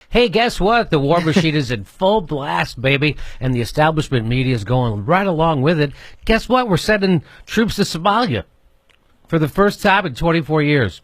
Hey, guess what? The war machine is in full blast, baby, and the establishment media is going right along with it. Guess what? We're sending troops to Somalia for the first time in 24 years.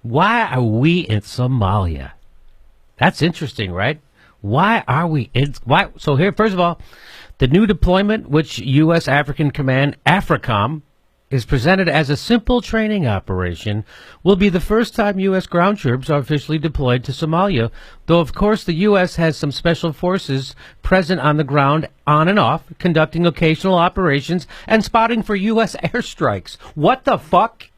Why are we in Somalia? That's interesting, right? Why are we in... Why? So here, first of all, the new deployment, which U.S. African Command, AFRICOM, is presented as a simple training operation, will be the first time U.S. ground troops are officially deployed to Somalia, though of course the U.S. has some special forces present on the ground on and off, conducting occasional operations and spotting for U.S. airstrikes. What the fuck?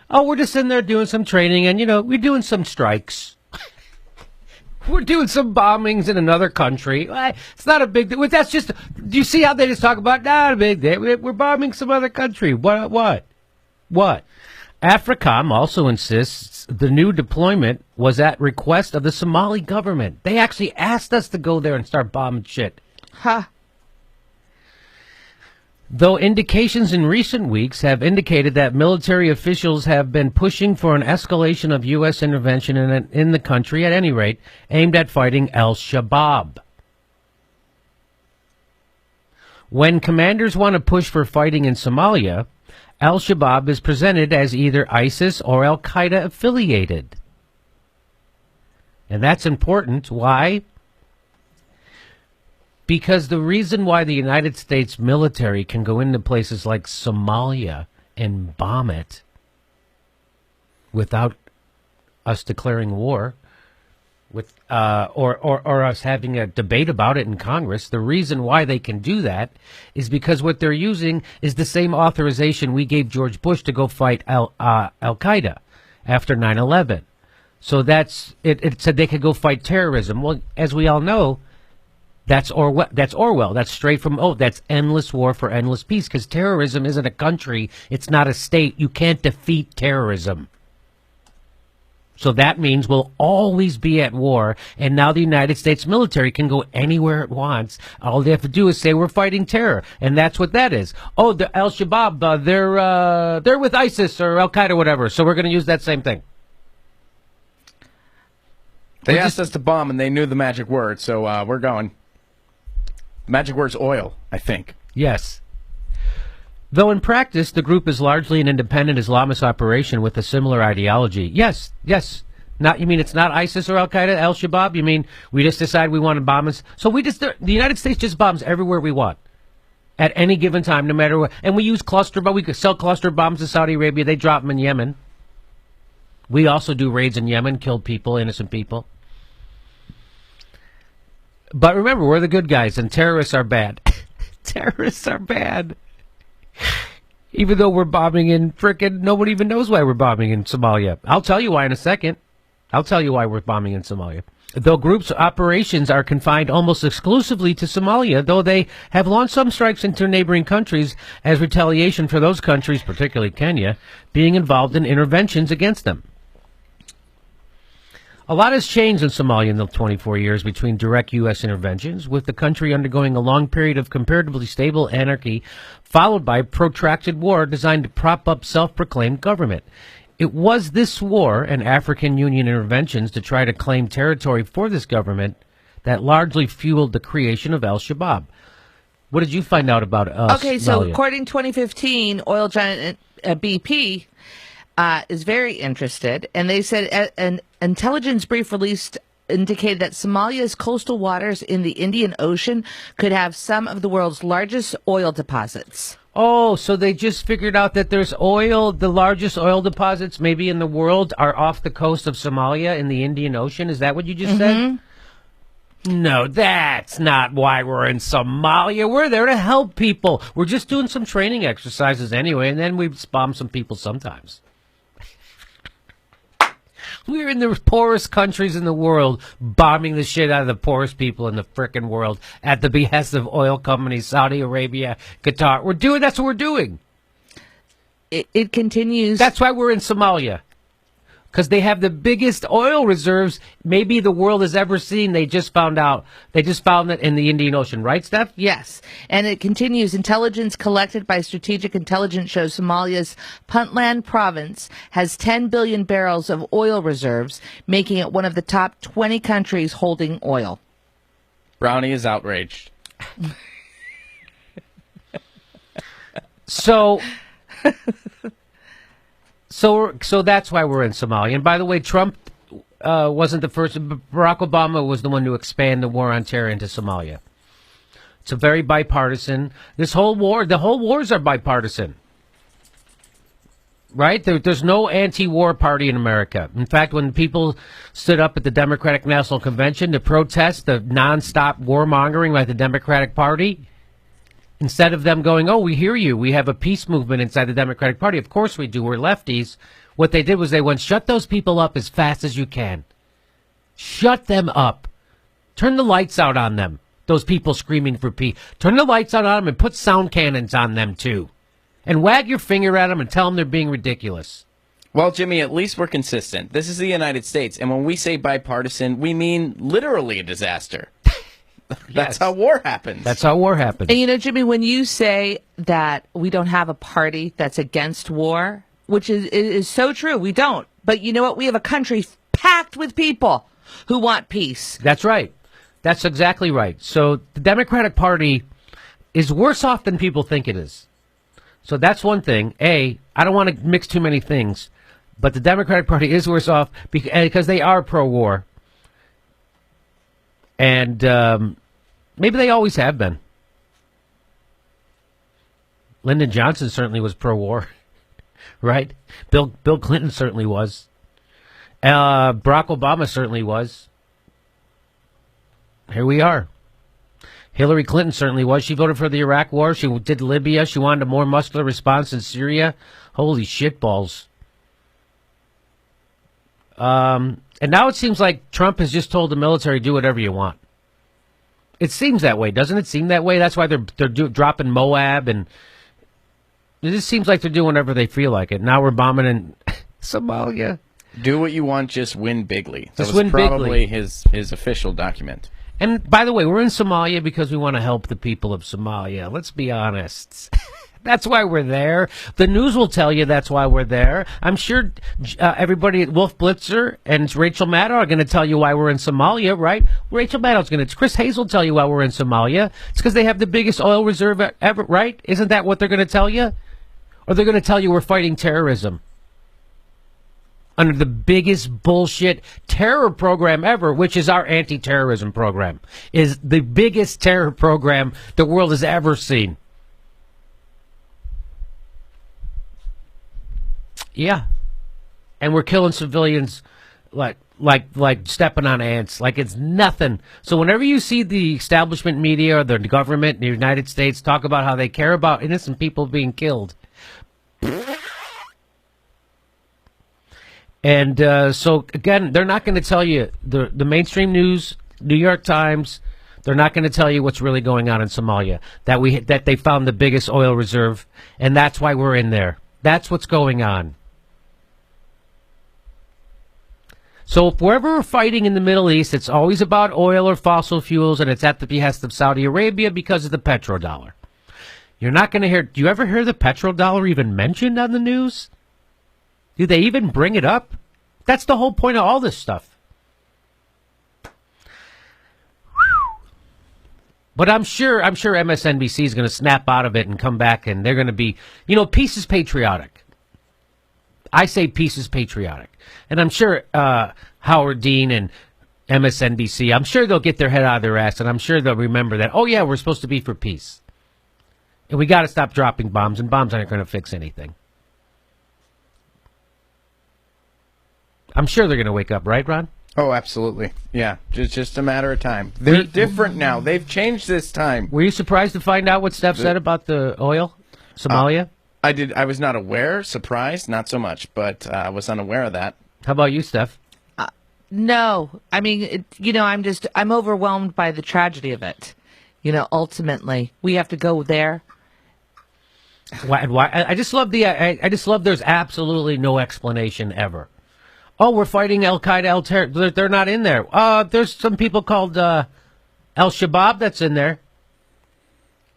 Oh, we're just in there doing some training and, we're doing some strikes. We're doing some bombings in another country. It's not a big deal. That's just, do you see how they just talk about, not a big deal. We're bombing some other country. What? AFRICOM also insists the new deployment was at request of the Somali government. They actually asked us to go there and start bombing shit. Huh. Though indications in recent weeks have indicated that military officials have been pushing for an escalation of U.S. intervention in the country, at any rate, aimed at fighting al-Shabaab. When commanders want to push for fighting in Somalia, al-Shabaab is presented as either ISIS or al-Qaeda affiliated. And that's important. Why? Because the reason why the United States military can go into places like Somalia and bomb it without us declaring war, or us having a debate about it in Congress, the reason why they can do that is because what they're using is the same authorization we gave George Bush to go fight Al-Qaeda after 9/11. So it said they could go fight terrorism. Well, as we all know, That's Orwell. That's straight from, that's endless war for endless peace, because terrorism isn't a country. It's not a state. You can't defeat terrorism. So that means we'll always be at war, and now the United States military can go anywhere it wants. All they have to do is say we're fighting terror, and that's what that is. Oh, the Al-Shabaab, they're with ISIS or Al-Qaeda or whatever, so we're going to use that same thing. They asked us to bomb, and they knew the magic word, so we're going. Magic word's oil, I think. Yes. Though in practice, the group is largely an independent Islamist operation with a similar ideology. Yes. You mean it's not ISIS or Al-Qaeda, Al-Shabaab? You mean we just decide we want to bomb us? So the United States just bombs everywhere we want at any given time, no matter what. And we use cluster bombs. We could sell cluster bombs to Saudi Arabia. They drop them in Yemen. We also do raids in Yemen, kill people, innocent people. But remember, we're the good guys, and terrorists are bad. Terrorists are bad. Even though we're bombing in frickin', nobody even knows why we're bombing in Somalia. I'll tell you why in a second. I'll tell you why we're bombing in Somalia. Though groups' operations are confined almost exclusively to Somalia, though they have launched some strikes into neighboring countries as retaliation for those countries, particularly Kenya, being involved in interventions against them. A lot has changed in Somalia in the 24 years between direct U.S. interventions, with the country undergoing a long period of comparatively stable anarchy, followed by protracted war designed to prop up self-proclaimed government. It was this war and African Union interventions to try to claim territory for this government that largely fueled the creation of al-Shabaab. What did you find out about Okay, so Somalia? according to 2015, oil giant BP is very interested, and they said an intelligence brief released indicated that Somalia's coastal waters in the Indian Ocean could have some of the world's largest oil deposits. Oh, so they just figured out that there's oil, the largest oil deposits maybe in the world are off the coast of Somalia in the Indian Ocean. Is that what you just said? No, that's not why we're in Somalia. We're there to help people. We're just doing some training exercises anyway, and then we bomb some people sometimes. We're in the poorest countries in the world, bombing the shit out of the poorest people in the frickin' world at the behest of oil companies, Saudi Arabia, Qatar. That's what we're doing. It continues. That's why we're in Somalia. Because they have the biggest oil reserves maybe the world has ever seen. They just found out. They just found it in the Indian Ocean, right, Steph? Yes. And it continues. Intelligence collected by Strategic Intelligence shows Somalia's Puntland province has 10 billion barrels of oil reserves, making it one of the top 20 countries holding oil. Brownie is outraged. So that's why we're in Somalia. And by the way, Trump wasn't the first. Barack Obama was the one to expand the war on terror into Somalia. It's a very bipartisan. The whole wars are bipartisan. Right? There's no anti-war party in America. In fact, when people stood up at the Democratic National Convention to protest the nonstop warmongering by the Democratic Party, instead of them going, oh, we hear you, we have a peace movement inside the Democratic Party. Of course we do. We're lefties. What they did was they went, shut those people up as fast as you can. Shut them up. Turn the lights out on them. Those people screaming for peace. Turn the lights out on them and put sound cannons on them, too. And wag your finger at them and tell them they're being ridiculous. Well, Jimmy, at least we're consistent. This is the United States, and when we say bipartisan, we mean literally a disaster. That's how war happens. That's how war happens. And you know, Jimmy, when you say that we don't have a party that's against war, which is so true, we don't. But you know what? We have a country packed with people who want peace. That's right. That's exactly right. So the Democratic Party is worse off than people think it is. So that's one thing. I don't want to mix too many things, but the Democratic Party is worse off because they are pro-war. And maybe they always have been. Lyndon Johnson certainly was pro-war, right? Bill Clinton certainly was. Barack Obama certainly was. Here we are. Hillary Clinton certainly was. She voted for the Iraq War. She did Libya. She wanted a more muscular response in Syria. Holy shitballs. And now it seems like Trump has just told the military, do whatever you want. It seems that way, doesn't it seem that way? That's why they're dropping Moab, and it just seems like they're doing whatever they feel like it. Now we're bombing in Somalia. Do what you want, just win bigly. That Just was win probably bigly. his official document. And by the way, we're in Somalia because we want to help the people of Somalia. Let's be honest. That's why we're there. The news will tell you that's why we're there. I'm sure everybody at Wolf Blitzer and Rachel Maddow are going to tell you why we're in Somalia, right? Rachel Maddow's going to. Chris Hayes will tell you why we're in Somalia. It's because they have the biggest oil reserve ever, right? Isn't that what they're going to tell you? Or they're going to tell you we're fighting terrorism under the biggest bullshit terror program ever, which is our anti-terrorism program, is the biggest terror program the world has ever seen. Yeah. And we're killing civilians like stepping on ants, like it's nothing. So whenever you see the establishment media or the government in the United States talk about how they care about innocent people being killed, and so again, they're not going to tell you the mainstream news, New York Times. They're not going to tell you what's really going on in Somalia. That they found the biggest oil reserve, and that's why we're in there. That's what's going on. So wherever we're fighting in the Middle East, it's always about oil or fossil fuels, and it's at the behest of Saudi Arabia because of the petrodollar. You're not going to hear. Do you ever hear the petrodollar even mentioned on the news? Do they even bring it up? That's the whole point of all this stuff. But I'm sure MSNBC is going to snap out of it and come back, and they're going to be, peace is patriotic. I say peace is patriotic. And I'm sure Howard Dean and MSNBC, I'm sure they'll get their head out of their ass, and I'm sure they'll remember that, oh yeah, we're supposed to be for peace. And we got to stop dropping bombs, and bombs aren't going to fix anything. I'm sure they're going to wake up, right, Ron? Oh, absolutely. Yeah, just a matter of time. They're different now. They've changed this time. Were you surprised to find out what Steph said about the oil, Somalia? I did. I was not aware. Surprised, not so much, but I was unaware of that. How about you, Steph? No. I mean, I'm overwhelmed by the tragedy of it. Ultimately, we have to go there. Why? I just love I just love there's absolutely no explanation ever. Oh, we're fighting Al Qaeda. They're not in there. There's some people called Al Shabaab that's in there.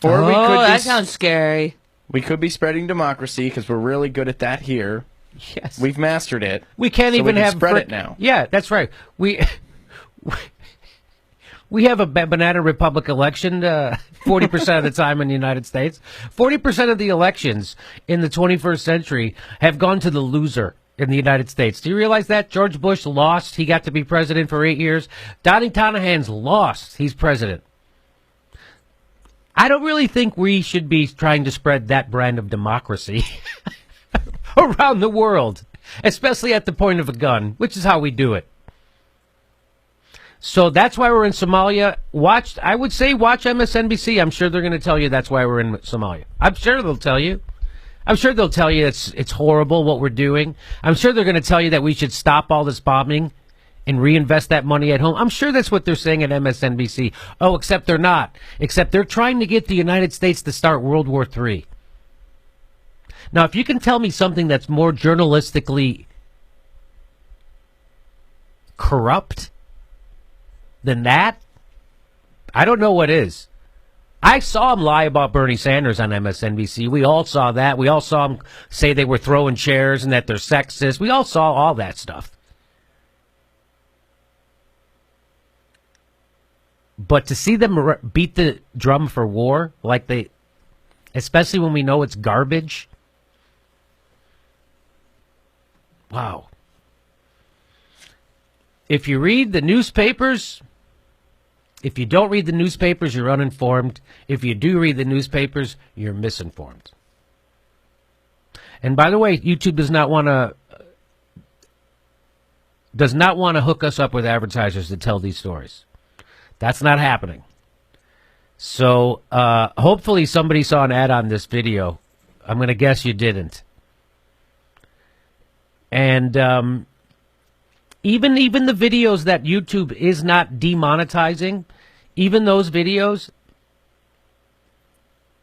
Or we could that sounds scary. We could be spreading democracy because we're really good at that here. Yes, we've mastered it. We can't so even we can have spread it now. Yeah, that's right. We have a banana republic election 40% of the time in the United States. 40% of the elections in the 21st century have gone to the loser in the United States. Do you realize that? George Bush lost. He got to be president for 8 years. Donnie Tonahan's lost. He's president. I don't really think we should be trying to spread that brand of democracy around the world, especially at the point of a gun, which is how we do it. So that's why we're in Somalia. I would say watch MSNBC. I'm sure they're going to tell you that's why we're in Somalia. I'm sure they'll tell you. I'm sure they'll tell you it's horrible what we're doing. I'm sure they're going to tell you that we should stop all this bombing and reinvest that money at home. I'm sure that's what they're saying at MSNBC. Oh, except they're not. Except they're trying to get the United States to start World War III. Now, if you can tell me something that's more journalistically corrupt than that, I don't know what is. I saw him lie about Bernie Sanders on MSNBC. We all saw that. We all saw him say they were throwing chairs and that they're sexist. We all saw all that stuff. But to see them beat the drum for war, like they, especially when we know it's garbage. Wow. If you read the newspapers, if you don't read the newspapers, you're uninformed. If you do read the newspapers, you're misinformed. And by the way, YouTube does not want to hook us up with advertisers to tell these stories. That's not happening. So hopefully somebody saw an ad on this video. I'm going to guess you didn't. And even the videos that YouTube is not demonetizing, even those videos,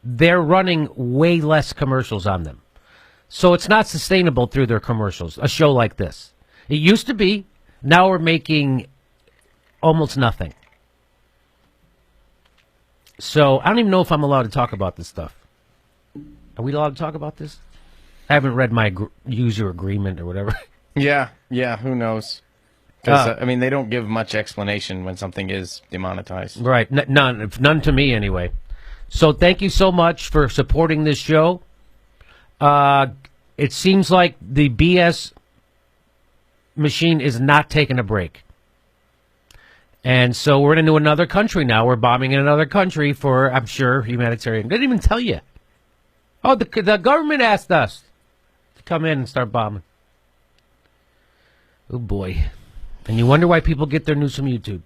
they're running way less commercials on them. So it's not sustainable through their commercials, a show like this. It used to be. Now we're making almost nothing. So I don't even know if I'm allowed to talk about this stuff. Are we allowed to talk about this? I haven't read my user agreement or whatever. Yeah, who knows? Because, I mean, they don't give much explanation when something is demonetized. Right, none to me anyway. So thank you so much for supporting this show. It seems like the BS machine is not taking a break. And so we're into another country now. We're bombing in another country for, I'm sure, humanitarian. They didn't even tell you. Oh, the government asked us to come in and start bombing. Oh, boy. And you wonder why people get their news from YouTube.